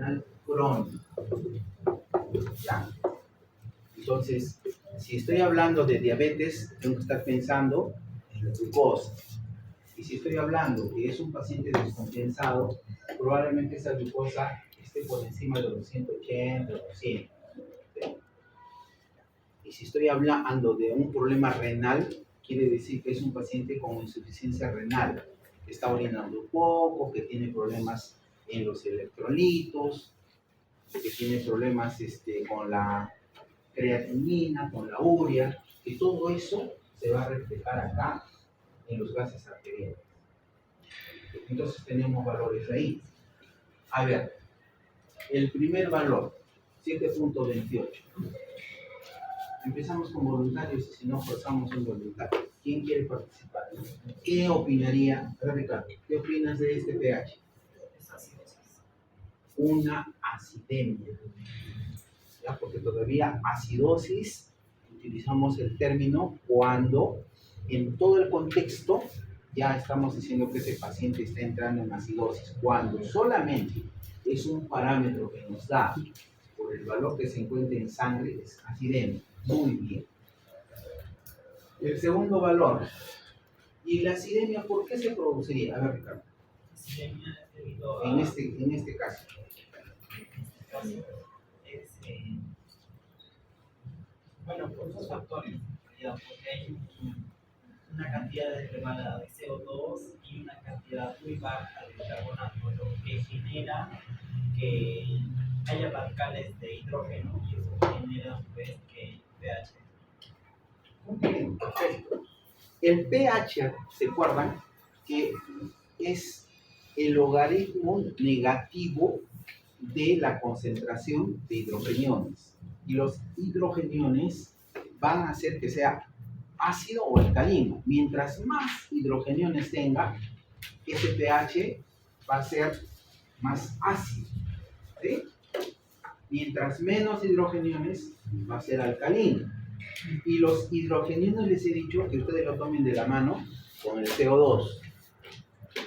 renal crónico. ¿Ya? Entonces, si estoy hablando de diabetes, tengo que estar pensando en la glucosa. Y si estoy hablando que es un paciente descompensado, probablemente esa glucosa esté por encima de los 180 o 100. ¿Sí? Y si estoy hablando de un problema renal, quiere decir que es un paciente con insuficiencia renal, que está orinando poco, que tiene problemas en los electrolitos, que tiene problemas con la creatinina, con la urea, que todo eso se va a reflejar acá en los gases arteriales. Entonces tenemos valores ahí. A ver, el primer valor, 7.28. Empezamos con voluntarios y si no forzamos un voluntario. ¿Quién quiere participar? ¿Qué opinaría? A ver, Ricardo, ¿qué opinas de este pH? Una acidemia. ¿Ya? Porque todavía acidosis, utilizamos el término cuando en todo el contexto ya estamos diciendo que ese paciente está entrando en acidosis. Cuando solamente es un parámetro que nos da por el valor que se encuentra en sangre, es acidemia. Muy bien. El segundo valor. ¿Y la acidemia por qué se produciría? A ver, Ricardo. Acidemia debido a... En este caso. Es, bueno, por dos factores, ya, porque hay una cantidad elevada de CO2 y una cantidad muy baja de carbonato, lo que genera que haya radicales de hidrógeno y eso genera a su vez que el pH. Muy bien, perfecto. El pH, ¿se acuerdan? Que es el logaritmo negativo de la concentración de hidrogeniones. Y los hidrogeniones van a hacer que sea ácido o alcalino. Mientras más hidrogeniones tenga, ese pH va a ser más ácido. ¿Sí? Mientras menos hidrogeniones, va a ser alcalino. Y los hidrogeniones les he dicho que ustedes lo tomen de la mano con el CO2.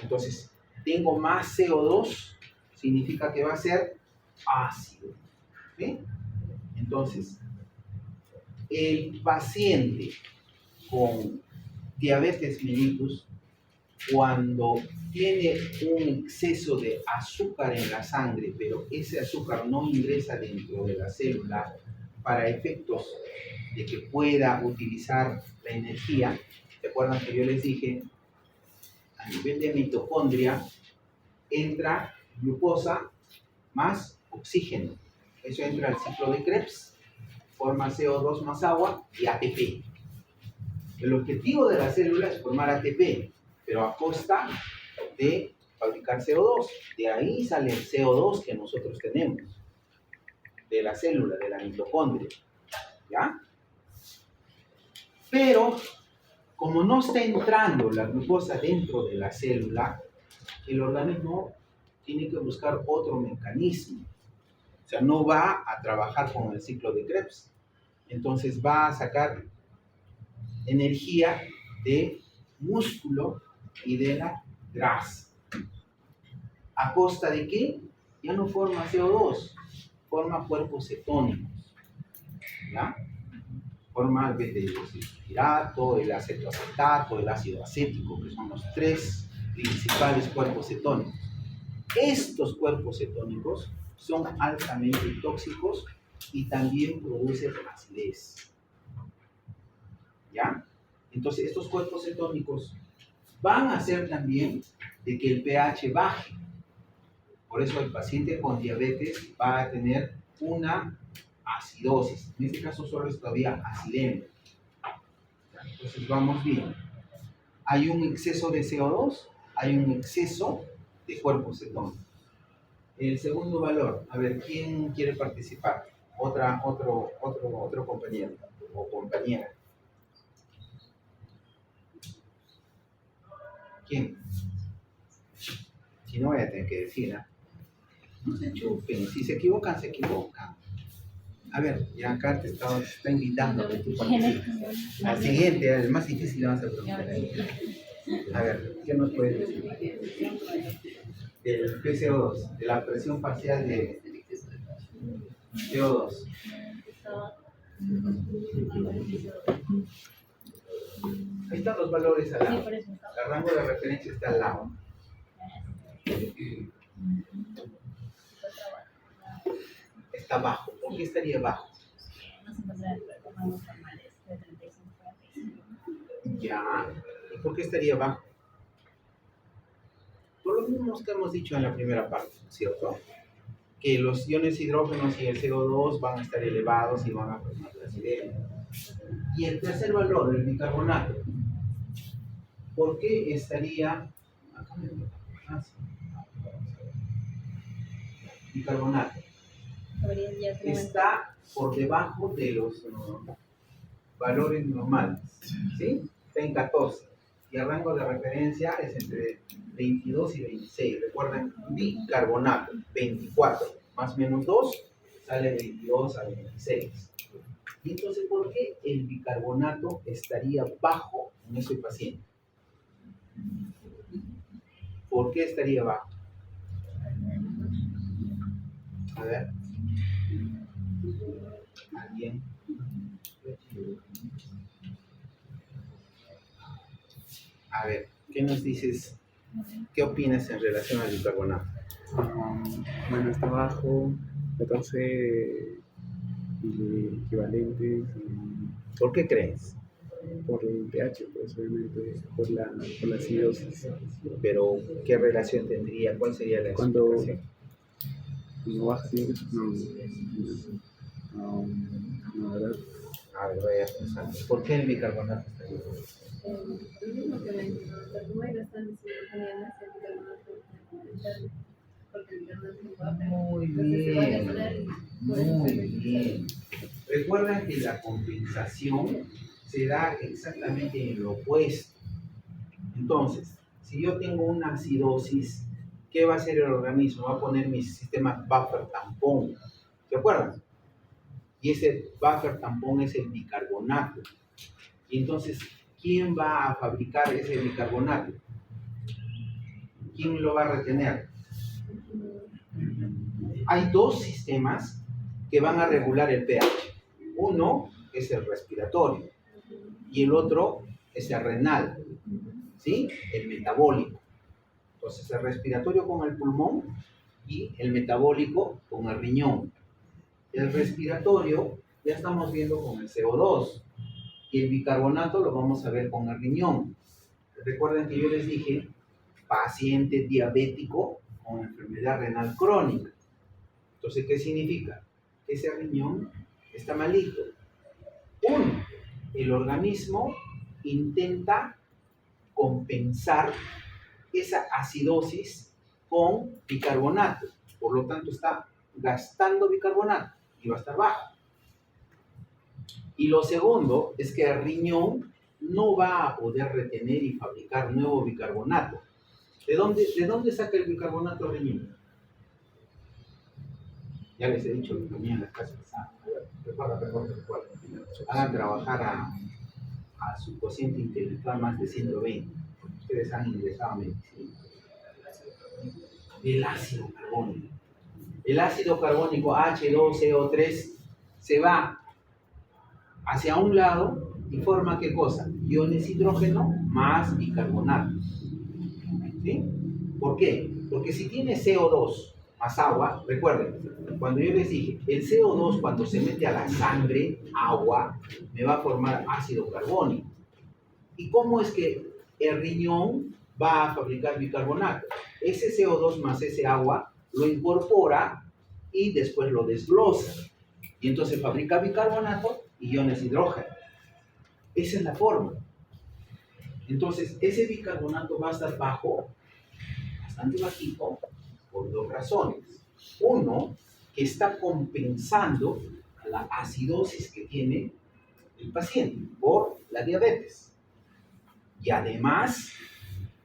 Entonces, tengo más CO2, significa que va a ser ácido. ¿Sí? Entonces, el paciente con diabetes mellitus, cuando tiene un exceso de azúcar en la sangre, pero ese azúcar no ingresa dentro de la célula para efectos de que pueda utilizar la energía, ¿se acuerdan que yo les dije? A nivel de mitocondria entra glucosa más oxígeno. Eso entra al ciclo de Krebs, forma CO2 más agua y ATP. El objetivo de la célula es formar ATP, pero a costa de fabricar CO2. De ahí sale el CO2 que nosotros tenemos, de la célula, de la mitocondria. ¿Ya? Pero, como no está entrando la glucosa dentro de la célula, el organismo tiene que buscar otro mecanismo. O sea, no va a trabajar con el ciclo de Krebs. Entonces va a sacar energía de músculo y de la grasa. ¿A costa de qué? Ya no forma CO2, forma cuerpos cetónicos. ¿Ya? Forma el beta-hidroxihidrato, el acetoacetato, el ácido acético, que son los tres principales cuerpos cetónicos. Estos cuerpos cetónicos son altamente tóxicos y también producen acidez. ¿Ya? Entonces, estos cuerpos cetónicos van a hacer también de que el pH baje. Por eso el paciente con diabetes va a tener una acidosis. En este caso solo es todavía acidemia. Entonces vamos bien. Hay un exceso de CO2, hay un exceso de cuerpos cetónicos. El segundo valor, a ver, ¿quién quiere participar? Otro compañero o compañera. ¿Quién? Si no voy a tener que decir, ¿eh? No se chupen, si se equivocan, se equivocan. A ver, ya acá te está invitando a que tú participes. Al siguiente, el más difícil le vas a preguntar. A ver, ¿qué nos puedes decir? del PCO2, de la presión parcial de CO2. Ahí están los valores al lado. El rango de referencia está al lado. Está bajo. ¿Por qué estaría bajo? Ya. ¿Y por qué estaría bajo? Por lo mismo que hemos dicho en la primera parte, ¿cierto? Que los iones hidrógenos y el CO2 van a estar elevados y van a formar la sirena. Y el tercer valor, el bicarbonato, ¿por qué estaría bicarbonato? Está por debajo de los valores normales, ¿sí? Está en 14 y el rango de referencia es entre 22 y 26. Recuerden, bicarbonato, 24 más menos 2 sale 22 a 26. Y entonces, ¿por qué el bicarbonato estaría bajo en ese paciente? ¿Por qué estaría bajo? A ver. ¿Alguien? A ver, ¿qué nos dices? ¿Qué opinas en relación al bicarbonato? Bueno, está bajo, 14 equivalentes ¿Por qué crees? por el pH, pues obviamente por la acidosis. Pero, ¿qué relación tendría? ¿Cuál sería la explicación? Cuando baja siempre, no, ¿verdad? A ver, vaya pensando. ¿Por qué el bicarbonato estaría bajo? Lo mismo que mencionó, como hay bastantes italianas, el bicarbonato porque el bicarbonato es bajo. Muy Entonces se va a bien, gastar y por muy eso se bien. Recuerda que la compensación se da exactamente en lo opuesto. Entonces, si yo tengo una acidosis, ¿qué va a hacer el organismo? Va a poner mi sistema buffer tampón. ¿Se acuerdan? Y ese buffer tampón es el bicarbonato. Y entonces, ¿quién va a fabricar ese bicarbonato? ¿Quién lo va a retener? Hay dos sistemas que van a regular el pH. Uno es el respiratorio y el otro es el renal, ¿sí? El metabólico. Entonces, el respiratorio con el pulmón y el metabólico con el riñón. El respiratorio ya estamos viendo con el CO2 y el bicarbonato lo vamos a ver con el riñón. Recuerden que yo les dije, paciente diabético con enfermedad renal crónica. Entonces, ¿qué significa? Que ese riñón está malito. Uno, el organismo intenta compensar esa acidosis con bicarbonato. Por lo tanto, está gastando bicarbonato y va a estar bajo. Y lo segundo es que el riñón no va a poder retener y fabricar nuevo bicarbonato. ¿De dónde saca el bicarbonato el riñón? Ya les he dicho que tenía en las casas. Recuerda. Hagan trabajar a su cociente intelectual más de 120. Porque ustedes han ingresado a medicina. El ácido carbónico. El ácido carbónico H2CO3 se va hacia un lado y forma ¿qué cosa? Iones hidrógeno más bicarbonato. ¿Sí? ¿Por qué? Porque si tiene CO2 más agua, recuerden, cuando yo les dije, el CO2 cuando se mete a la sangre, agua, me va a formar ácido carbónico. ¿Y cómo es que el riñón va a fabricar bicarbonato? Ese CO2 más ese agua lo incorpora y después lo desglosa. Y entonces fabrica bicarbonato y iones hidrógeno. Esa es la forma. Entonces, ese bicarbonato va a estar bajo, bastante bajito, por dos razones. Uno, que está compensando la acidosis que tiene el paciente por la diabetes. Y además,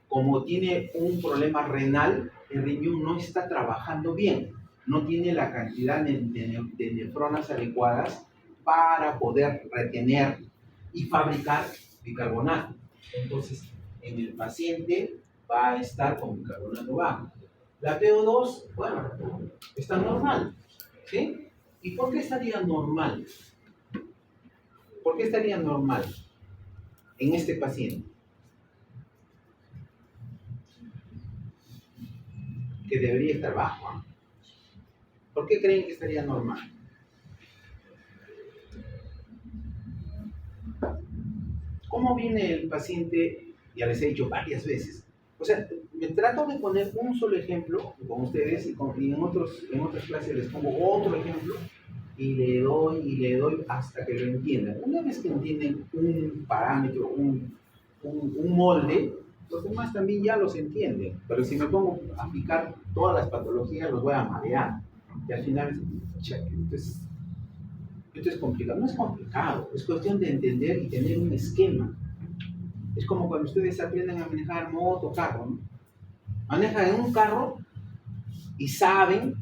como tiene un problema renal, el riñón no está trabajando bien, no tiene la cantidad de nefronas adecuadas para poder retener y fabricar bicarbonato. Entonces, en el paciente va a estar con bicarbonato bajo. La PO2, bueno, está normal, ¿sí? ¿Y por qué estaría normal? ¿Por qué estaría normal en este paciente? Que debería estar bajo, ¿ah? ¿Por qué creen que estaría normal? ¿Cómo viene el paciente? Ya les he dicho varias veces. O sea, me trato de poner un solo ejemplo con ustedes y en otras clases les pongo otro ejemplo y le doy hasta que lo entiendan. Una vez que entienden un parámetro, un molde, los demás también ya los entienden. Pero si me pongo a aplicar todas las patologías, los voy a marear. Y al final, esto es complicado. No es complicado, es cuestión de entender y tener un esquema. Es como cuando ustedes aprenden a manejar moto, carro, ¿no? Manejan en un carro y saben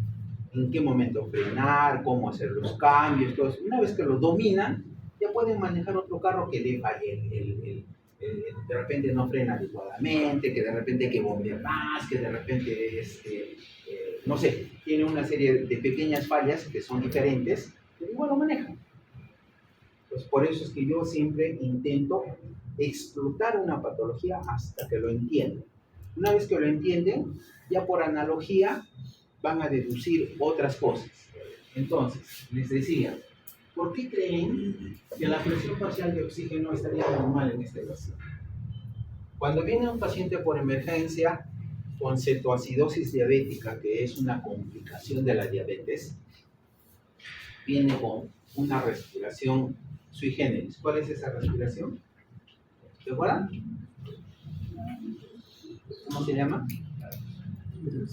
en qué momento frenar, cómo hacer los cambios, todo eso. Una vez que lo dominan, ya pueden manejar otro carro que le falle de repente no frena adecuadamente, que de repente hay que bombear más, que de repente, no sé, tiene una serie de pequeñas fallas que son diferentes, pero igual lo manejan. Pues por eso es que yo siempre intento explotar una patología hasta que lo entiendan. Una vez que lo entienden, ya por analogía van a deducir otras cosas. Entonces, les decía, ¿por qué creen que la presión parcial de oxígeno estaría normal en este paciente? Cuando viene un paciente por emergencia con cetoacidosis diabética, que es una complicación de la diabetes, viene con una respiración sui generis. ¿Cuál es esa respiración? ¿Se acuerdan? ¿Cómo se llama?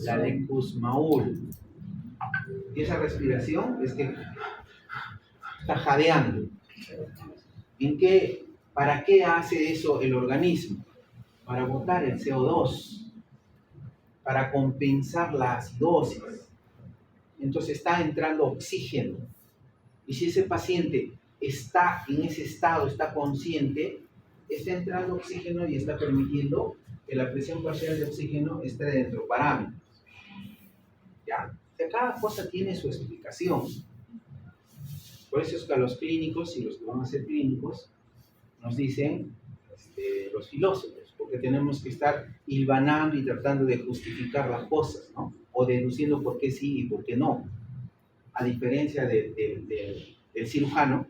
La de Kussmaul. Y esa respiración es que está jadeando. ¿Para qué hace eso el organismo? Para botar el CO2, para compensar la acidosis. Entonces está entrando oxígeno. Y si ese paciente está en ese estado, está consciente, está entrando oxígeno y está permitiendo que la presión parcial de oxígeno esté dentro de parámetros. ¿Ya? O sea, cada cosa tiene su explicación. Por eso es que a los clínicos y los que van a ser clínicos nos dicen los filósofos, porque tenemos que estar hilvanando y tratando de justificar las cosas, ¿no? O deduciendo por qué sí y por qué no. A diferencia del cirujano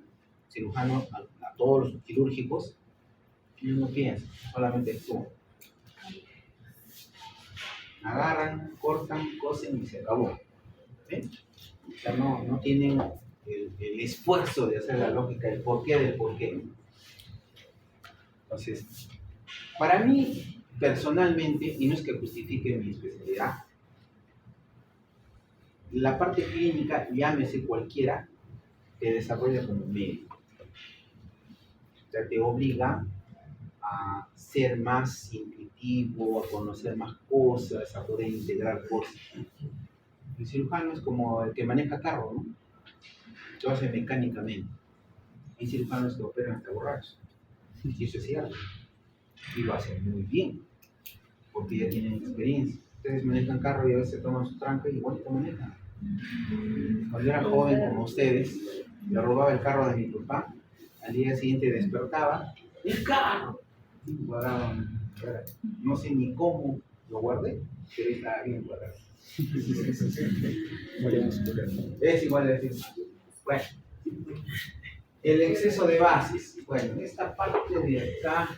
a todos los quirúrgicos, ellos no piensan, solamente actúan. Agarran, cortan, cosen y se acabó. ¿Sí? O sea, no tienen el esfuerzo de hacer la lógica del porqué del porqué. Entonces, para mí, personalmente, y no es que justifique mi especialidad, la parte clínica, llámese cualquiera, te desarrolla como médico. O sea, te obliga a ser más intuitivo, a conocer más cosas, a poder integrar cosas. El cirujano es como el que maneja carro, ¿no? Lo hace mecánicamente. Hay cirujanos que operan hasta borrachos. Y eso es cierto. Y lo hacen muy bien, porque ya tienen experiencia. Ustedes manejan carro y a veces toman su tranca y igual manejan. Cuando yo era joven como ustedes, le robaba el carro de mi papá, al día siguiente despertaba, ¡el carro! Y guardaba, no sé ni cómo lo guardé, pero estaba bien guardado. Es igual de decir, bueno, el exceso de bases. Bueno, en esta parte de acá,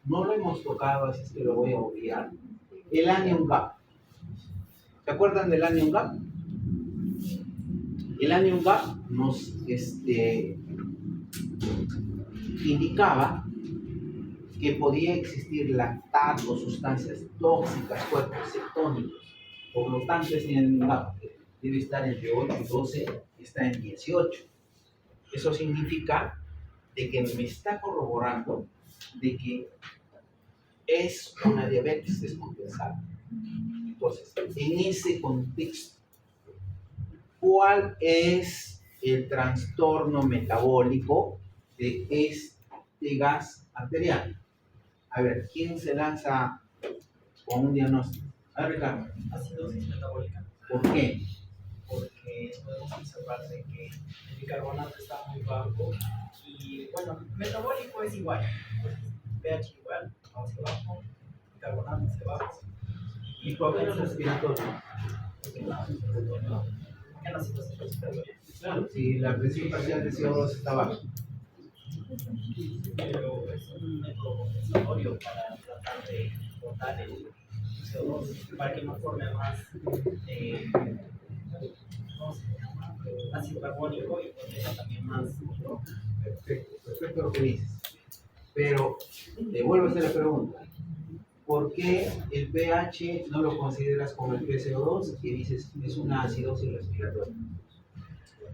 no lo hemos tocado, así es que lo voy a obviar. El anion gap. ¿Se acuerdan del anion gap? El anion gap nos indicaba que podía existir lactato o sustancias tóxicas, cuerpos cetónicos. Por lo tanto, ese anion gap debe estar entre 8 y 12, está en 18. Eso significa de que me está corroborando de que es una diabetes descompensada. Entonces, en ese contexto, ¿cuál es el trastorno metabólico de este gas arterial? A ver, ¿quién se lanza con un diagnóstico? A ver, Ricardo, acidosis metabólica, ¿por qué? porque podemos observar de que el bicarbonato está muy bajo y bueno, metabólico es igual, pues, pH igual, hacia abajo, bicarbonato hacia abajo ¿Y por qué no es respiratorio? en la situación respiratoria. Claro, si la presión parcial de CO2 está baja. Pero es un método compensatorio para tratar de botar el CO2 para que no forme más ¿cómo se llama? Ácido carbónico y proteja también más. Perfecto lo que dices. Pero te vuelvo a hacer la pregunta. ¿Por qué el pH no lo consideras como el PCO2 y dices es una acidosis respiratoria?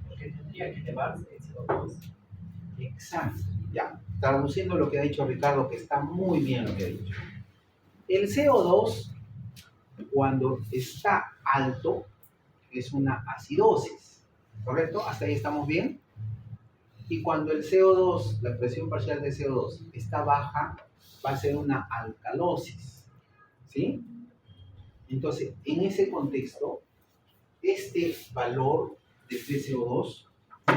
Porque tendría que elevarse el CO2. Exacto. Ya, traduciendo lo que ha dicho Ricardo, que está muy bien lo que ha dicho. El CO2, cuando está alto, es una acidosis. ¿Correcto? ¿Hasta ahí estamos bien? Y cuando el CO2, la presión parcial de CO2 está baja, va a ser una alcalosis. ¿Sí? Entonces, en ese contexto, este valor de PCO2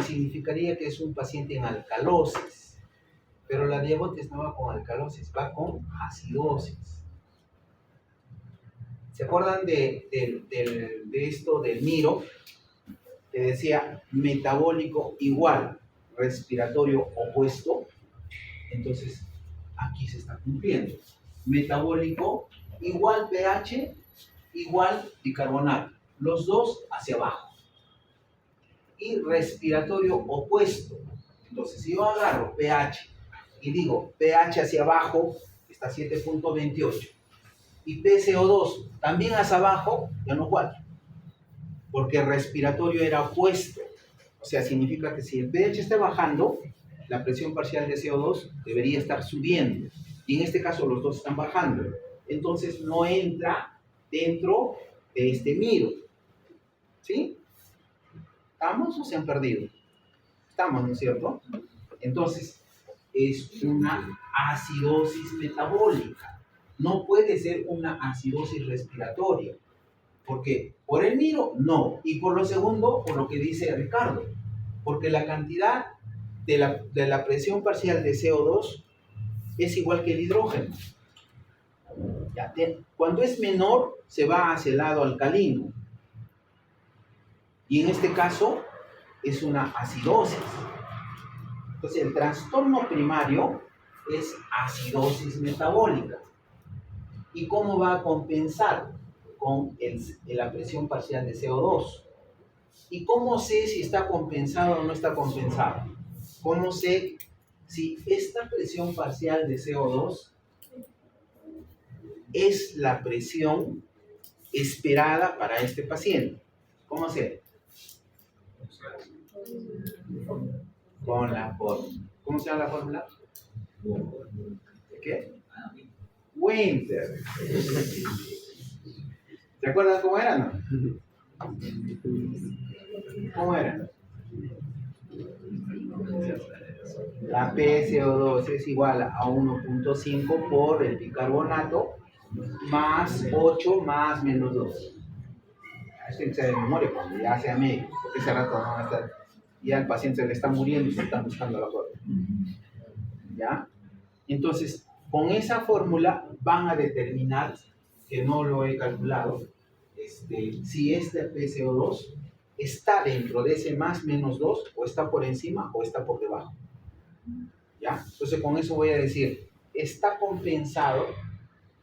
significaría que es un paciente en alcalosis. Pero la diabetes no va con alcalosis, va con acidosis. ¿Se acuerdan de esto del Miro? Que decía metabólico igual, respiratorio opuesto. Entonces, aquí se está cumpliendo. Metabólico igual pH igual bicarbonato. Los dos hacia abajo. Y respiratorio opuesto. Entonces, si yo agarro pH y digo pH hacia abajo, está 7.28. Y PCO2 también hacia abajo, ya no cuadra. Porque el respiratorio era opuesto. O sea, significa que si el pH está bajando, la presión parcial de CO2 debería estar subiendo. Y en este caso los dos están bajando. Entonces no entra dentro de este Miro. ¿Sí? ¿Estamos o se han perdido? Estamos, ¿no es cierto? Entonces, es una acidosis metabólica. No puede ser una acidosis respiratoria. ¿Por qué? Por el Miro, no. Y por lo segundo, por lo que dice Ricardo. Porque la cantidad de la presión parcial de CO2 es igual que el hidrógeno. Ya, cuando es menor, se va hacia el lado alcalino. Y en este caso, es una acidosis. Entonces, el trastorno primario es acidosis metabólica. ¿Y cómo va a compensar? Con la presión parcial de CO2. ¿Y cómo sé si está compensado o no está compensado? ¿Cómo sé si esta presión parcial de CO2 es la presión esperada para este paciente? ¿Cómo sé? Con la fórmula. ¿Cómo se llama la fórmula? ¿De qué? Winter. ¿Se acuerdan cómo era, no? ¿Cómo era? La PCO2 es igual a 1.5 por el bicarbonato más 8 más menos 2. Esto tiene que ser de memoria cuando ya sea médico, porque ese rato no va a estar. Ya el paciente se le está muriendo y se está buscando la fórmula. ¿Ya? Entonces, con esa fórmula van a determinar, que no lo he calculado, si este PCO2 está dentro de ese más menos 2 o está por encima o está por debajo. ¿Ya? Entonces con eso voy a decir, está compensado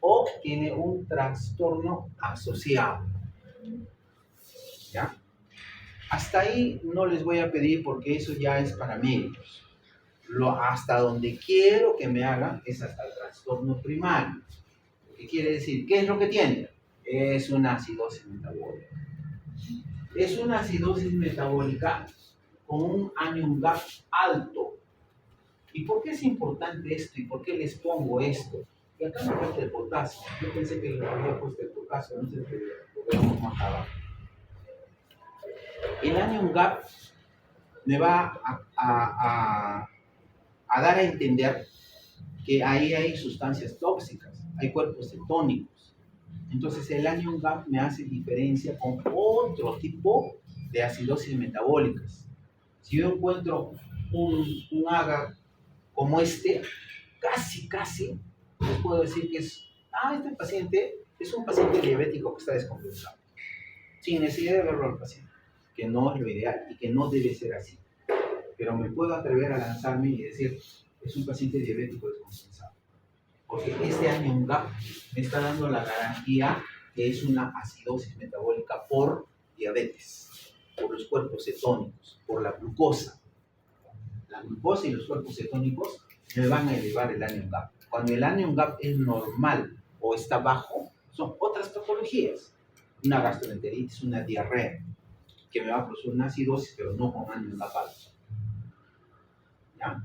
o tiene un trastorno asociado. ¿Ya? Hasta ahí no les voy a pedir porque eso ya es para médicos. Hasta donde quiero que me hagan es hasta el trastorno primario. ¿Qué quiere decir? ¿Qué es lo que tiene? Es una acidosis metabólica. Es una acidosis metabólica con un anion gap alto. ¿Y por qué es importante esto? ¿Y por qué les pongo esto? Y acá me falta el potasio. Yo pensé que le había puesto el potasio, no sé si lo veamos más abajo. El anion gap me va a dar a entender que ahí hay sustancias tóxicas, hay cuerpos cetónicos. Entonces el anion gap me hace diferencia con otro tipo de acidosis metabólicas. Si yo encuentro un agar como este, casi, les puedo decir que este paciente es un paciente diabético que está descompensado, sin necesidad de verlo al paciente, que no es lo ideal y que no debe ser así. Pero me puedo atrever a lanzarme y decir, es un paciente diabético descompensado. Porque este anion gap me está dando la garantía que es una acidosis metabólica por diabetes, por los cuerpos cetónicos, por la glucosa. La glucosa y los cuerpos cetónicos me van a elevar el anion gap. Cuando el anion gap es normal o está bajo, son otras patologías. Una gastroenteritis, una diarrea, que me va a producir una acidosis, pero no con anion gap alto. ¿Ya?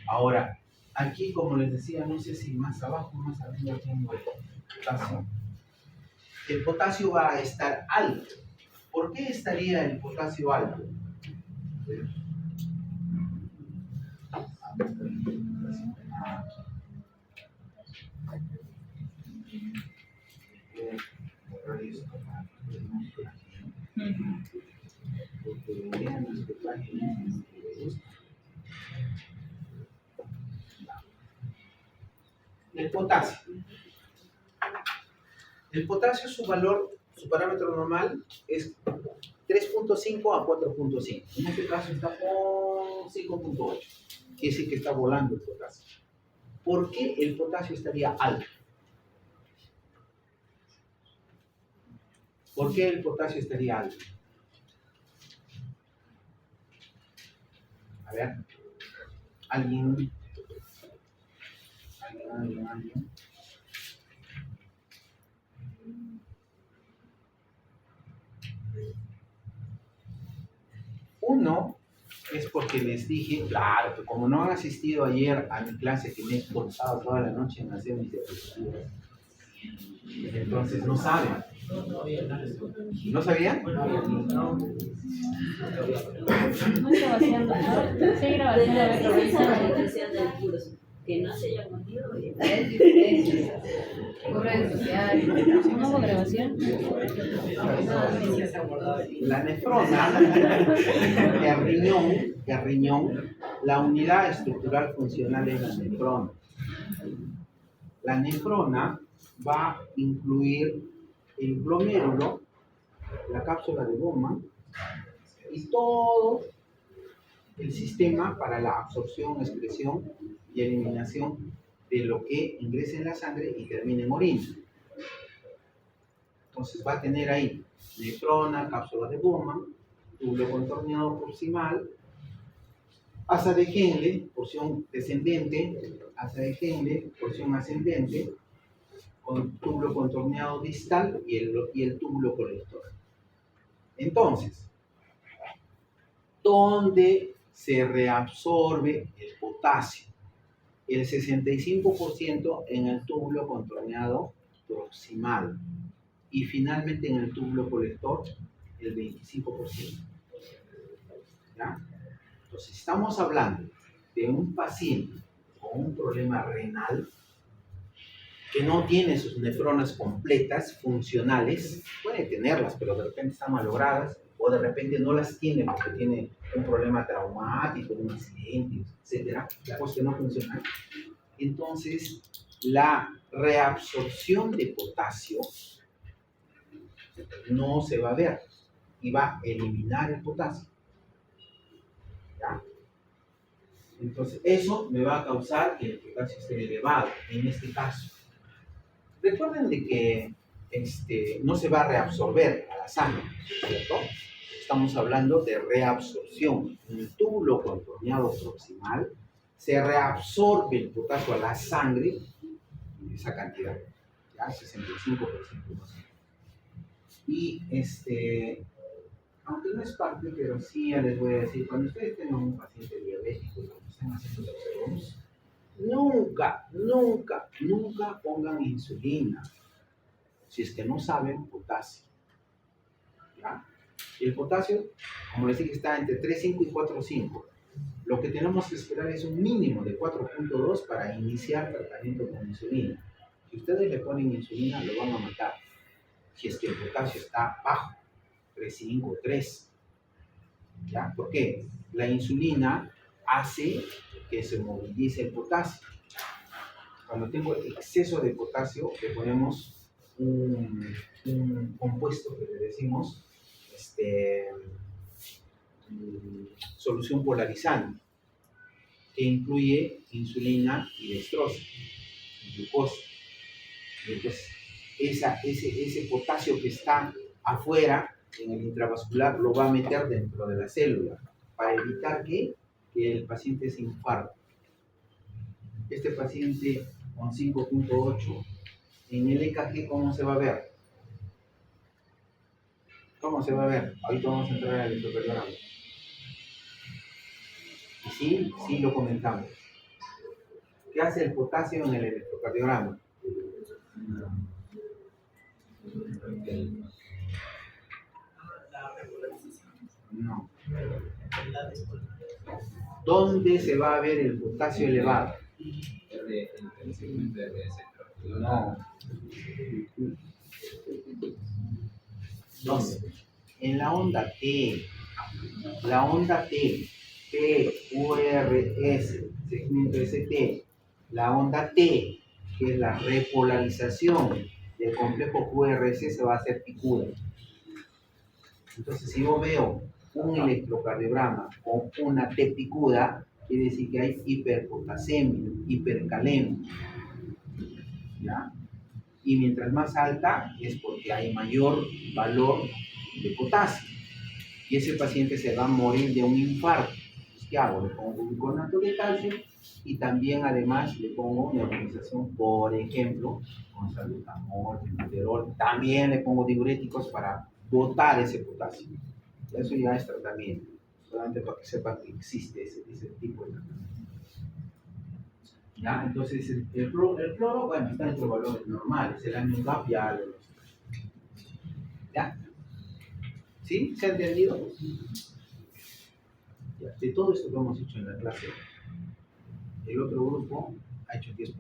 Ahora, aquí, como les decía, no sé si más abajo o más arriba tengo el potasio. El potasio va a estar alto. ¿Por qué estaría el potasio alto? El potasio. El potasio, su valor, su parámetro normal es 3.5 a 4.5. En este caso está con 5.8. Quiere decir que está volando el potasio. ¿Por qué el potasio estaría alto? ¿Por qué el potasio estaría alto? A ver, ¿alguien? Uno es porque les dije, claro, que como no han asistido ayer a mi clase que me he esforzado toda la noche en hacer mis diapositivas, entonces no saben. ¿No sabían? No está vaciando, ¿no? Sí, grabación. Que no se haya motivo. Es diferencia. Por redes sociales. ¿No hubo grabación? La nefrona, el riñón, la unidad estructural funcional es la nefrona. La nefrona va a incluir el glomérulo, la cápsula de Bowman y todo el sistema para la absorción, excreción y eliminación de lo que ingresa en la sangre y termina en orina. Entonces va a tener ahí nefrona, cápsula de Bowman, túbulo contorneado proximal, asa de Henle, porción descendente, asa de Henle, porción ascendente, con túbulo contorneado distal y el túbulo colector. Entonces, ¿dónde se reabsorbe el potasio? El 65% en el túbulo contorneado proximal y finalmente en el túbulo colector el 25%. ¿Ya? Entonces, estamos hablando de un paciente con un problema renal que no tiene sus nefronas completas, funcionales, puede tenerlas, pero de repente están malogradas, o de repente no las tiene porque tiene un problema traumático, un accidente, etcétera, cosas que no funcionan. Entonces, la reabsorción de potasio no se va a ver y va a eliminar el potasio. ¿Ya? Entonces, eso me va a causar que el potasio esté elevado, en este caso. Recuerden de que no se va a reabsorber a la sangre, ¿cierto? Estamos hablando de reabsorción. En el túbulo contorneado proximal se reabsorbe el potasio a la sangre en esa cantidad, ya 65%. Y aunque no es parte, pero sí ya les voy a decir, cuando ustedes tengan un paciente diabético y cuando estén haciendo los segundos, nunca pongan insulina si es que no saben potasio. ¿Ya? Y el potasio, como les dije, está entre 3.5 y 4.5. Lo que tenemos que esperar es un mínimo de 4.2 para iniciar tratamiento con insulina. Si ustedes le ponen insulina, lo van a matar. Si es que el potasio está bajo, 3,5, 3. ¿Ya? ¿Por qué? La insulina hace que se movilice el potasio. Cuando tengo exceso de potasio, le ponemos un compuesto que le decimos solución polarizante, que incluye insulina y dextrosa, glucosa. Y entonces, ese potasio que está afuera, en el intravascular, lo va a meter dentro de la célula para evitar que el paciente se infarte. Este paciente con 5,8, en el EKG, ¿cómo se va a ver? ¿Cómo se va a ver? Ahorita vamos a entrar al electrocardiograma. Y sí lo comentamos. ¿Qué hace el potasio en el electrocardiograma? La repolarización, No. la despolarización. ¿Dónde se va a ver el potasio elevado? El segmento de RS. No. Entonces, en la onda T, QRS, segmento ST, la onda T, que es la repolarización del complejo QRS, se va a hacer picuda. Entonces, si yo veo un electrocardiograma con una T picuda, quiere decir que hay hiperpotasemia, hipercalemia. ¿Ya? Y mientras más alta es porque hay mayor valor de potasio. Y ese paciente se va a morir de un infarto. Entonces, ¿qué hago? Le pongo gluconato de calcio y también además le pongo nebulización, por ejemplo, con salbutamol, fenoterol. También le pongo diuréticos para botar ese potasio. Eso ya es tratamiento, solamente para que sepan que existe ese tipo de tratamiento. ¿Ya? Entonces, el cloro, bueno, está entre valores normales, el AMIGAP ya lo... ¿Ya? ¿Sí? ¿Se ha entendido? Ya. De todo esto que hemos hecho en la clase, el otro grupo ha hecho 10%.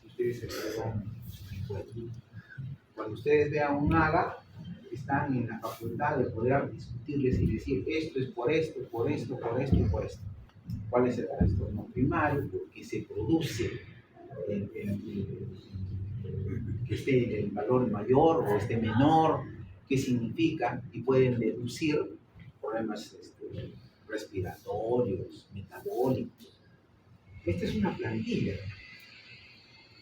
Ustedes se quedaron en cuenta. Cuando ustedes vean un AGA, están en la facultad de poder discutirles y decir esto es por esto, por esto, por esto y por esto. ¿Cuál es el trastorno primario? Porque se produce que esté el valor mayor o esté menor, qué significa, y pueden deducir problemas respiratorios, metabólicos. Esta es una plantilla.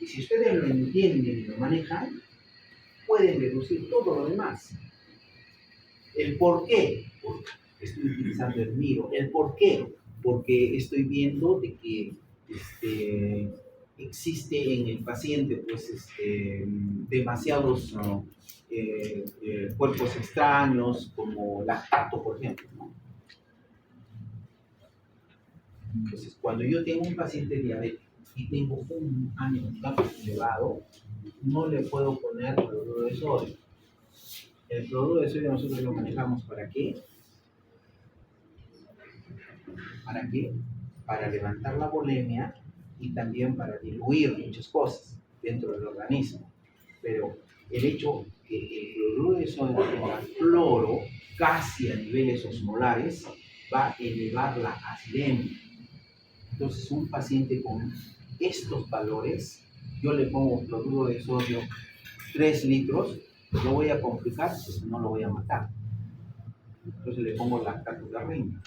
Y si ustedes lo entienden y lo manejan, pueden deducir todo lo demás. El por qué, porque estoy utilizando el miro. El por qué, porque estoy viendo de que existe en el paciente pues, demasiados cuerpos extraños, como lactato, por ejemplo, ¿no? Entonces, cuando yo tengo un paciente diabético y tengo un AMIGAP elevado, no le puedo poner cloruro de sodio. El cloruro de sodio nosotros lo manejamos ¿para qué? ¿Para qué? Para levantar la volemia y también para diluir muchas cosas dentro del organismo. Pero el hecho que el cloruro de sodio tenga cloro casi a niveles osmolares va a elevar la acidemia. Entonces, un paciente con estos valores, yo le pongo cloruro de sodio 3 litros, lo voy a complicar, pues no lo voy a matar. Entonces le pongo lactato de reina.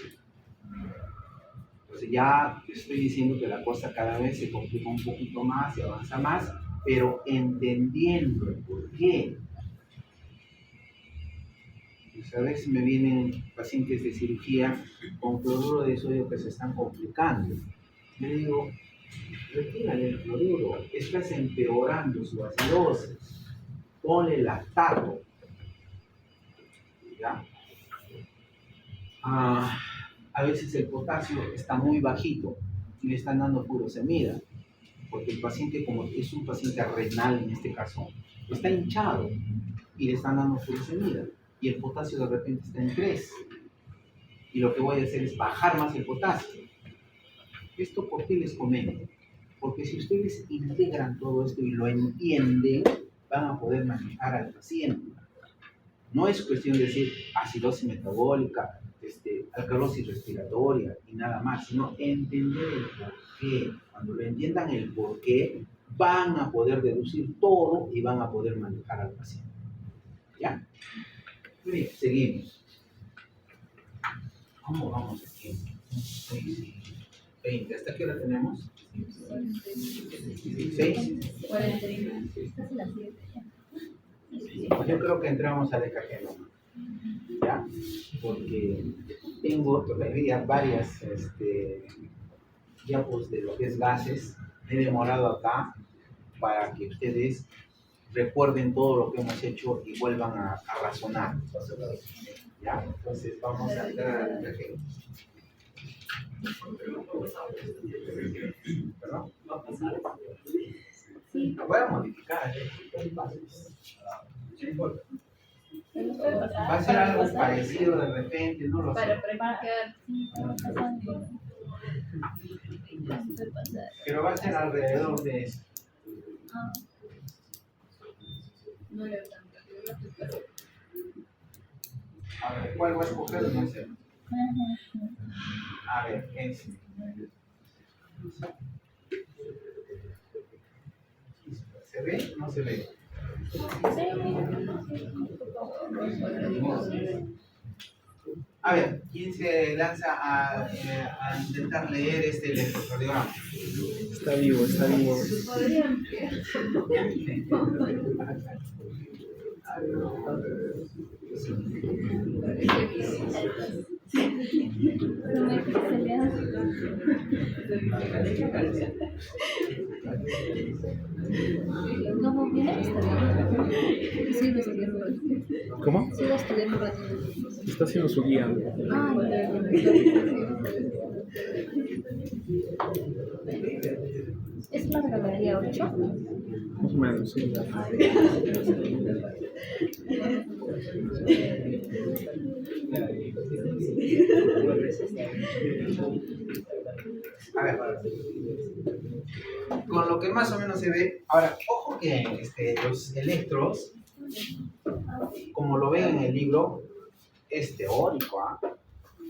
Entonces ya estoy diciendo que la cosa cada vez se complica un poquito más y avanza más, pero entendiendo el por qué. Pues a veces me vienen pacientes de cirugía con cloruro de sodio que se están complicando. Le digo, retírale el cloruro, estás empeorando su acidosis, ponle lactato. ¿Ya? A veces el potasio está muy bajito y le están dando furosemida, porque el paciente, como es un paciente renal en este caso, está hinchado y le están dando furosemida y el potasio de repente está en 3 y lo que voy a hacer es bajar más el potasio. ¿Esto por qué les comento? Porque si ustedes integran todo esto y lo entienden, van a poder manejar al paciente. No es cuestión de decir acidosis metabólica, alcalosis respiratoria y nada más, sino entender el porqué. Cuando lo entiendan el porqué, van a poder deducir todo y van a poder manejar al paciente. ¿Ya? Muy bien, seguimos. ¿Cómo vamos aquí? 20. ¿Hasta qué hora tenemos? 16. 49. Casi las 7 ya. Yo creo que entramos al EKG, ¿ya? Porque tengo todavía varias diapos de lo que es gases. He demorado acá para que ustedes recuerden todo lo que hemos hecho y vuelvan a razonar. ¿Ya? Entonces vamos a entrar al EKG. ¿Perdón? Sí, Lo voy a modificar. No importa. pero no puede pasar. Va a ser algo parecido de repente, no lo sé. Para practicar. Sí, para pasar. No puede pasar. Pero va a ser alrededor de eso. Ah. No le tanto. A ver, ¿cuál voy a escoger? No sé. A ver, es. ¿Se ve? No se ve. A ver, ¿quién se lanza a intentar leer este electrocardiograma? Está vivo, está vivo. Podrían. Pero me pixeleas. ¿Cómo viene? Sigo estudiando. ¿Cómo? Sigo estudiando ratito. Está haciendo su guía. Ah, ya. ¿Es la categoría 8? Más o menos, sí. A ver, con lo que más o menos se ve. Ahora, ojo que los electros, como lo ven en el libro, es teórico, ¿ah? O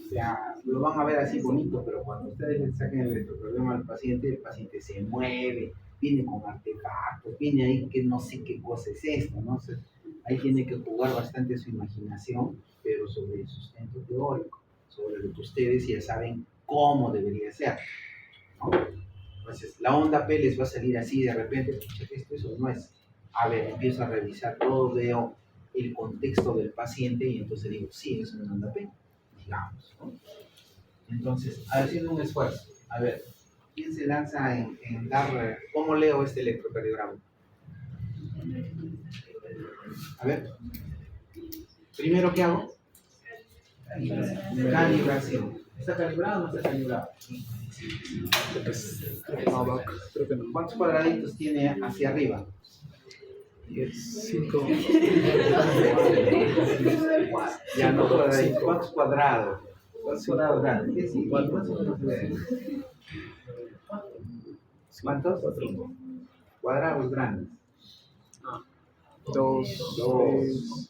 sea, lo van a ver así bonito, pero cuando ustedes le saquen el electrocardiograma al paciente, el paciente se mueve, viene con artefactos, viene ahí que no sé qué cosa es esto, ¿no? O sea, ahí tiene que jugar bastante su imaginación, pero sobre el sustento teórico, sobre lo que ustedes ya saben cómo debería ser, ¿no? Entonces, la onda P les va a salir así de repente, esto eso no es. A ver, empiezo a revisar todo, veo el contexto del paciente y entonces digo, sí, es una onda P, digamos, ¿no? Entonces, haciendo un esfuerzo, a ver, ¿quién se lanza en dar, cómo leo este electrocardiograma? A ver, primero, ¿qué hago? Calibración. ¿Está calibrado o no está calibrado? No, creo que no. ¿Cuántos cuadraditos tiene hacia arriba? 5. Ya no cuadraditos. ¿Cuántos cuadrados? ¿Cuántos cuadrados grandes? ¿Qué sí? ¿Cuántos? ¿Cuántos? Cuadrados grandes. 2.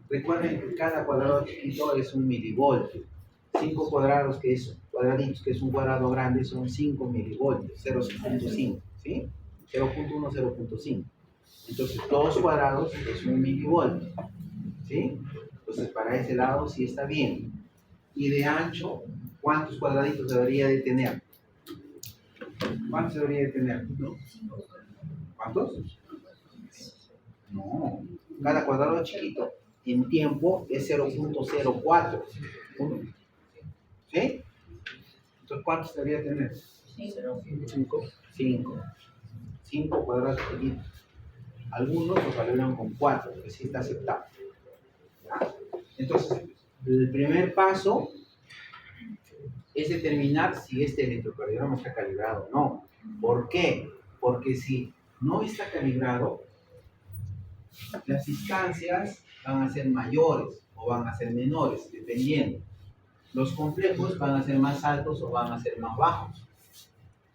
Recuerden que cada cuadrado chiquito es un milivoltio. 5 cuadrados cuadraditos, que es un cuadrado grande, son 5 milivoltios, 0.5, ¿sí? 0.1, 0.5. Entonces, 2 cuadrados es un milivoltio, ¿sí? Entonces, para ese lado sí está bien. Y de ancho, ¿cuántos cuadraditos debería de tener? ¿Cuántos debería de tener? ¿Cuántos? No, cada cuadrado chiquito en tiempo es 0.04. ¿Sí? Entonces, ¿cuántos debería tener? 5. 5 cuadrados chiquitos. Algunos lo calibran con 4, que sí está aceptable. ¿Ya? Entonces, el primer paso es determinar si este electrocardiograma está calibrado o no. ¿Por qué? Porque si no está calibrado, las distancias van a ser mayores o van a ser menores, dependiendo. Los complejos van a ser más altos o van a ser más bajos.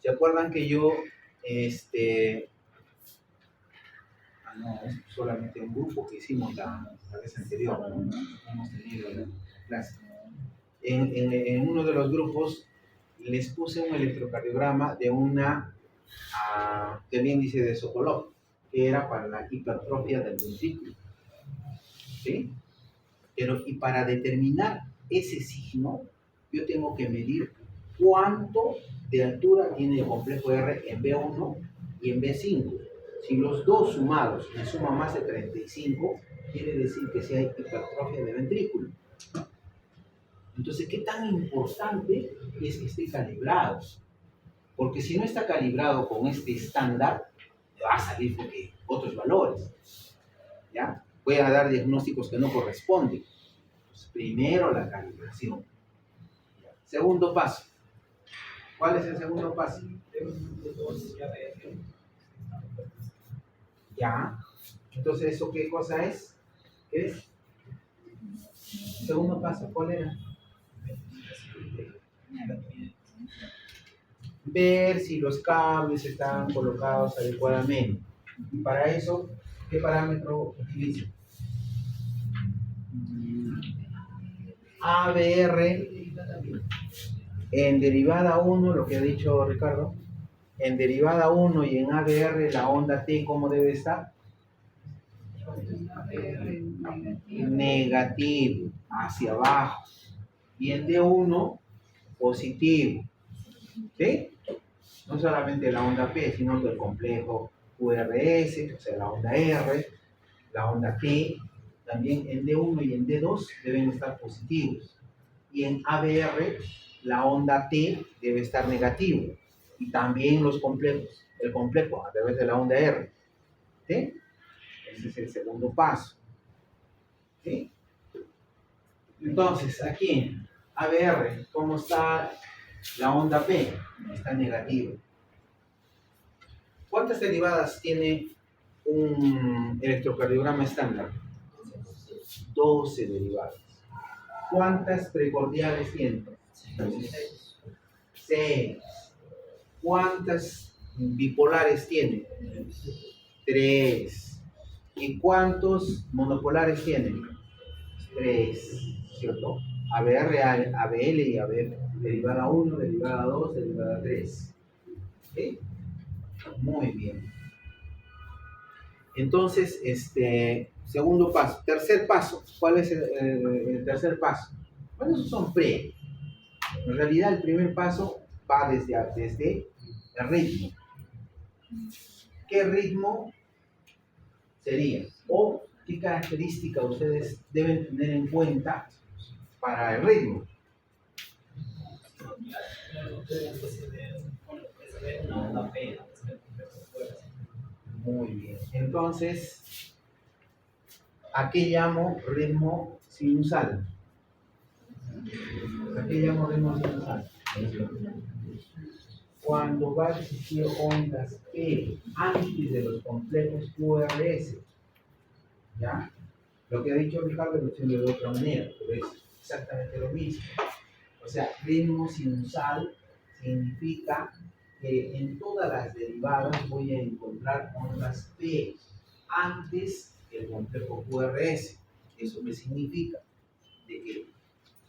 ¿Se acuerdan que yo No, es solamente un grupo que hicimos la vez anterior, hemos tenido la clase. En uno de los grupos les puse un electrocardiograma de una, del índice de Sokolov, que era para la hipertrofia del ventrículo. ¿Sí? Pero y para determinar ese signo, yo tengo que medir cuánto de altura tiene el complejo R en B1 y en B5. Si los dos sumados me suman más de 35, quiere decir que sí hay hipertrofia de ventrículo. Entonces, ¿qué tan importante es que esté calibrado? Porque si no está calibrado con este estándar, va a salir porque otros valores. ¿Ya? Voy a dar diagnósticos que no corresponden. Pues primero la calibración. Segundo paso. ¿Cuál es el segundo paso? Ya. Entonces, ¿eso qué cosa es? ¿Qué es? Segundo paso, ¿cuál era? Ver si los cables están colocados adecuadamente. Y para eso, ¿qué parámetro utilizo? ABR en derivada 1, lo que ha dicho Ricardo, en derivada 1 y en ABR la onda T, ¿cómo debe estar? Negativo, hacia abajo. Y en D1, positivo. ¿Sí? No solamente la onda P, sino que el complejo QRS, o sea, la onda R, la onda T, también en D1 y en D2 deben estar positivos. Y en ABR, la onda T debe estar negativo. Y también los complejos, el complejo a través de la onda R. ¿Sí? Ese es el segundo paso. ¿Sí? Entonces, aquí, ABR, ¿cómo está la onda P? Está negativa. ¿Cuántas derivadas tiene un electrocardiograma estándar? 12 derivadas. ¿Cuántas precordiales tiene? 6. ¿Cuántas bipolares tiene? 3. ¿Y cuántos monopolares tiene? 3, ¿cierto? ABR, ABL y ABL. Derivada 1, derivada 2, derivada 3. ¿Sí? Muy bien. Entonces, segundo paso. Tercer paso. ¿Cuál es el tercer paso? Bueno, esos son pre. En realidad, el primer paso va desde el ritmo. ¿Qué ritmo sería? O qué característica ustedes deben tener en cuenta para el ritmo. Muy bien. Entonces, ¿a qué llamo ritmo sinusal? ¿A qué llamo ritmo sinusal? Cuando va a existir ondas P antes de los complejos QRS. ¿Ya? Lo que ha dicho Ricardo lo entiendo de otra manera, pero es exactamente lo mismo. O sea, ritmo sinusal significa que en todas las derivadas voy a encontrar ondas P antes del complejo QRS. Eso me significa de que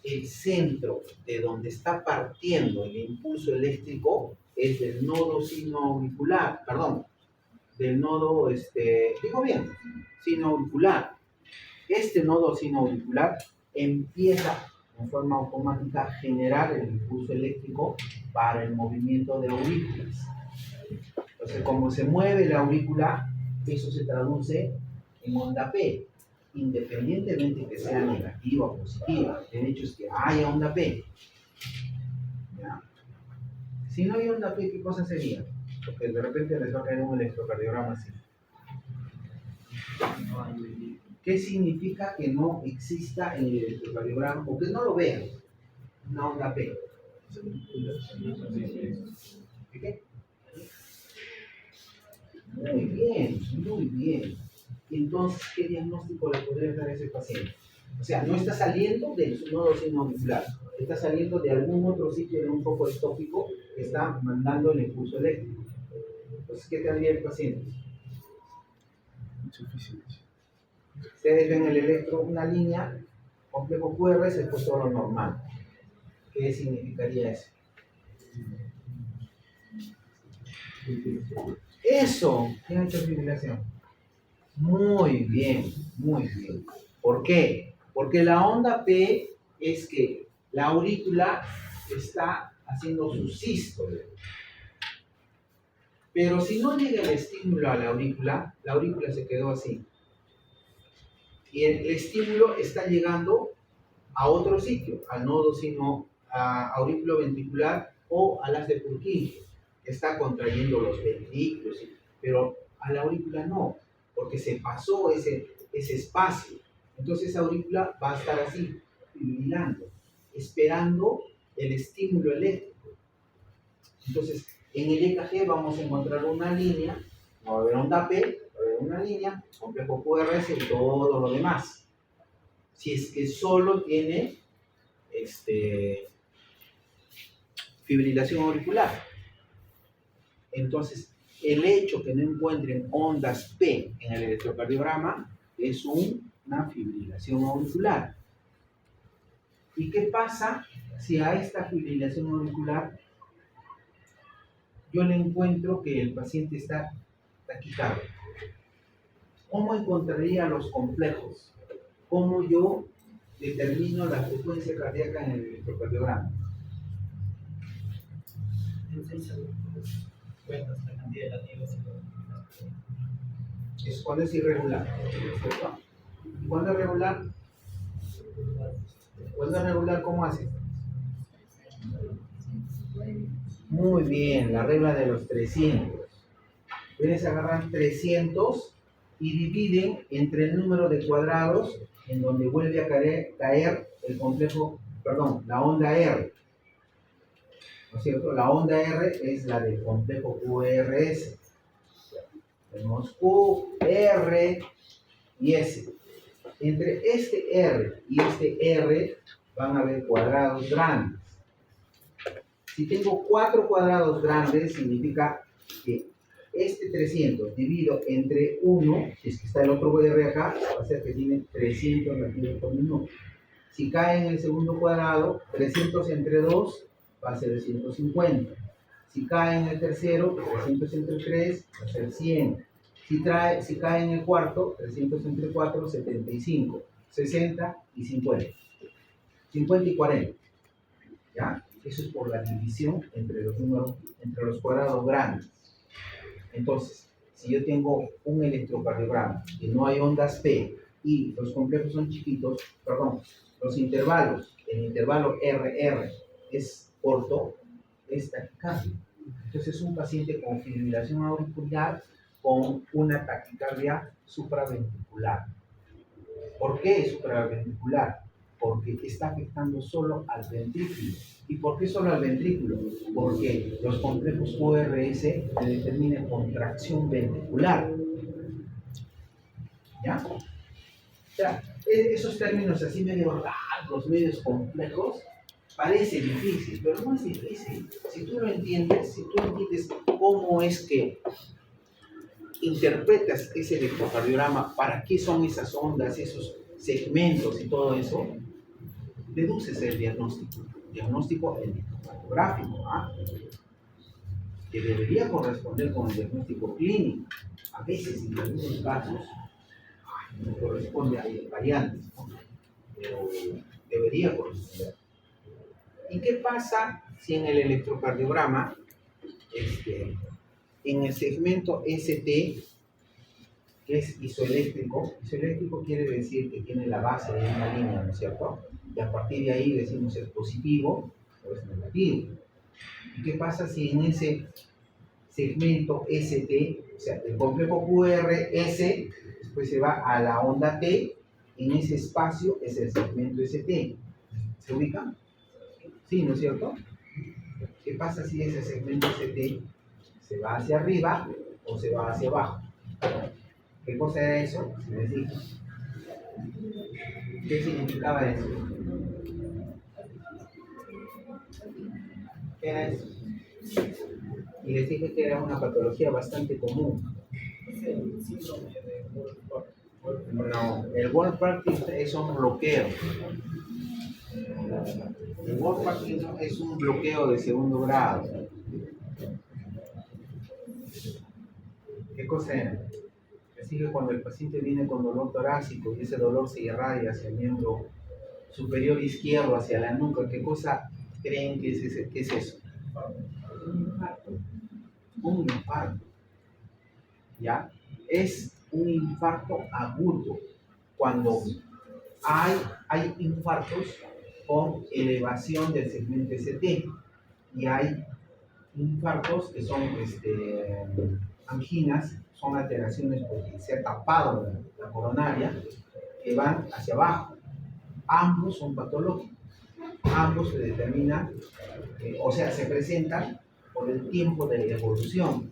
el centro de donde está partiendo el impulso eléctrico es del nodo sinoauricular, perdón, del nodo, digo bien, sinoauricular. Este nodo sinoauricular empieza en forma automática a generar el impulso eléctrico para el movimiento de aurículas. Entonces, como se mueve la aurícula, eso se traduce en onda P, independientemente que sea negativa o positiva. El hecho es que haya onda P. ¿Ya? Si no hay onda P, ¿qué cosa sería? Porque de repente les va a caer un electrocardiograma así. ¿Qué significa que no exista en el electrocardiograma o que no lo vean? Una onda P. ¿Qué? Muy bien, muy bien. Entonces, ¿qué diagnóstico le podrías dar a ese paciente? O sea, no está saliendo del nodo sinoauricular, está saliendo de algún otro sitio de un foco ectópico que está mandando el impulso eléctrico. Entonces, ¿qué tendría el paciente? Insuficiencia. Ustedes ven el electro, una línea, complejo QR, se puso lo normal. ¿Qué significaría eso? Eso, ¿quién ha hecho fibrilación? Muy bien, muy bien. ¿Por qué? Porque la onda P es que la aurícula está haciendo su sístole. Pero si no llega el estímulo a la aurícula se quedó así. Y el estímulo está llegando a otro sitio, al nodo sino a aurículo-ventricular o a las de Purkinje, que está contrayendo los ventrículos, pero a la aurícula no, porque se pasó ese espacio. Entonces esa aurícula va a estar así, fibrilando, esperando el estímulo eléctrico. Entonces, en el EKG vamos a encontrar una línea, va a haber onda P, va a haber una línea, complejo QRS y todo lo demás. Si es que solo tiene fibrilación auricular. Entonces, el hecho que no encuentren ondas P en el electrocardiograma es una fibrilación auricular. ¿Y qué pasa si a esta fibrilación auricular yo le encuentro que el paciente está taquicárdico? ¿Cómo encontraría los complejos? ¿Cómo yo determino la frecuencia cardíaca en el electrocardiograma? En 6 segundos cuentas la cantidad de latidos y Es cuando es irregular, ¿cierto? ¿Y cuando es regular? Cuando es regular, ¿cómo hace? Muy bien, la regla de los 300. Ustedes agarran 300 y dividen entre el número de cuadrados en donde vuelve a caer el complejo, perdón, la onda R. ¿No es cierto? La onda R es la del complejo QRS. Tenemos Q, R y S. Entre este R y este R van a haber cuadrados grandes. Si tengo 4 cuadrados grandes, significa que este 300 dividido entre 1, si es que está el otro R acá, va a ser que tiene 300 latidos por minuto. Si cae en el segundo cuadrado, 300 entre 2 va a ser 150. Si cae en el tercero, 300 entre 3 va a ser 100. Si cae en el cuarto, 300 entre 4, 75. 60 y 50. 50 y 40. ¿Ya? Eso es por la división entre los números, entre los cuadrados grandes. Entonces, si yo tengo un electrocardiograma y no hay ondas P y los complejos son chiquitos, perdón, los intervalos, el intervalo RR es corto, es taquicardia. Entonces, es un paciente con fibrilación auricular con una taquicardia supraventricular. ¿Por qué supraventricular? Porque está afectando solo al ventrículo. ¿Y por qué solo al ventrículo? Porque los complejos QRS determinan contracción ventricular. ¿Ya? O sea, esos términos así medio largos, medios complejos, parece difícil, pero no es difícil. Si tú entiendes cómo es que interpretas ese electrocardiograma, para qué son esas ondas, esos segmentos y todo eso, deduces el diagnóstico electrocardiográfico, que debería corresponder con el diagnóstico clínico. A veces, en algunos casos, no corresponde a variantes, ¿no? Pero debería corresponder. ¿Y qué pasa si en el electrocardiograma, en el segmento ST, que es isoeléctrico quiere decir que tiene la base de una línea, ¿no es cierto? Y a partir de ahí decimos es positivo o es negativo. ¿Y qué pasa si en ese segmento ST, o sea, el complejo QRS, después se va a la onda T, en ese espacio es el segmento ST? ¿Se ubica? Sí, ¿no es cierto? ¿Qué pasa si ese segmento ST se va hacia arriba o se va hacia abajo? ¿Qué cosa era eso? Si les dije. ¿Qué significaba eso? ¿Qué era eso? Y les dije que era una patología bastante común. Es el síndrome de Wolff. No, el Wolff Parkinson es un bloqueo. El Wolff Parkinson es un bloqueo de segundo grado. ¿Qué cosa era? Así que cuando el paciente viene con dolor torácico y ese dolor se irradia hacia el miembro superior izquierdo, hacia la nuca, ¿qué cosa creen que es eso? Un infarto. Un infarto. ¿Ya? Es un infarto agudo. Cuando hay infartos con elevación del segmento ST y hay infartos que son anginas, son alteraciones porque se ha tapado la coronaria que van hacia abajo. Ambos son patológicos, ambos se determinan, o sea, se presentan por el tiempo de la evolución.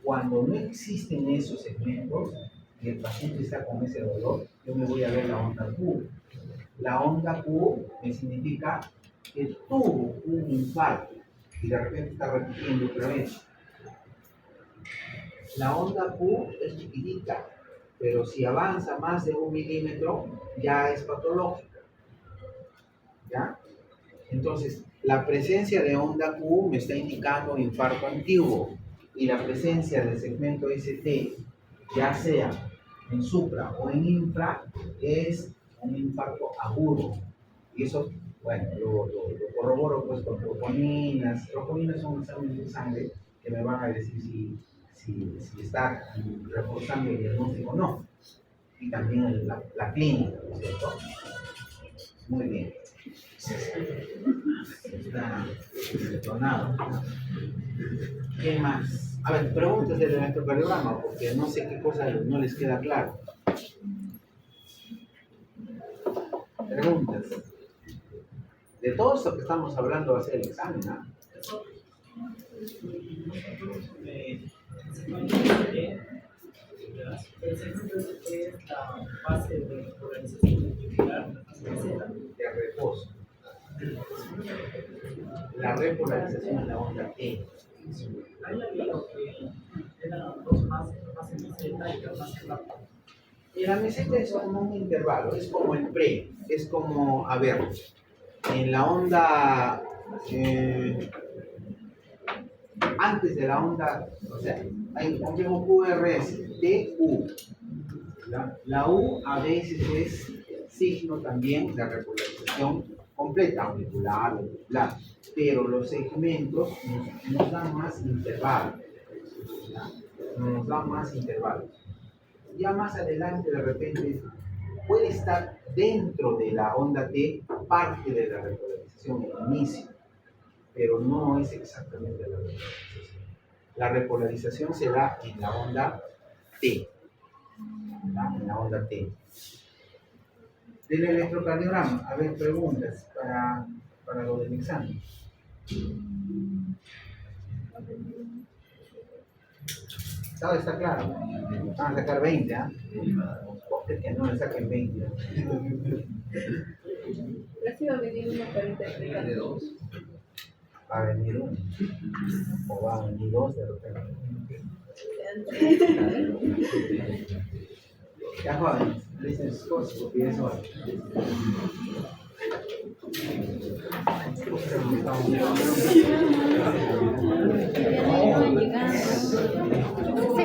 Cuando no existen esos segmentos y el paciente está con ese dolor, yo me voy a ver la onda Q. La onda Q me significa que tuvo un infarto y de repente está repitiendo otra vez. La onda Q es chiquitita, pero si avanza más de 1 milímetro, ya es patológica. ¿Ya? Entonces, la presencia de onda Q me está indicando infarto antiguo y la presencia del segmento ST, ya sea en supra o en infra, es un infarto agudo. Y eso, bueno, lo corroboro pues con troponinas. Troponinas son exámenes de sangre que me van a decir si está reforzando el diagnóstico o no. Y también la clínica, ¿no es cierto? Muy bien. Está detonado. ¿Qué más? A ver, preguntas del electrocardiograma, porque no sé qué cosa no les queda claro. Preguntas. De todo esto que estamos hablando va a ser el examen, ¿no? El segmento es la fase de polarización molecular, la fase de Z. De reposo. La repolarización en la onda T. Ahí había que eran dos fases, la fase de Z y la fase rápida. Y la meseta es como un intervalo, es como el pre, es como, a ver, en la onda, antes de la onda, o sea, hay un complejo QRS, T, U. La U a veces es signo también de repolarización completa, auricular, pero los segmentos nos dan más intervalos, ¿ya? Nos dan más intervalos. Ya más adelante de repente puede estar dentro de la onda T parte de la repolarización en el inicio, pero no es exactamente la repolarización. La repolarización se da en la onda T, ¿verdad? En la onda T. Del electrocardiograma, a ver, preguntas para lo del examen. Está claro. Van a sacar 20, ¿ah? Es que no le saquen 20. Casi va a venir una carita De dos. Va a venir uno. O va a venir dos de repente. Ya jóvenes, listen sus cosas porque es hora. Ya van llegando. Sí,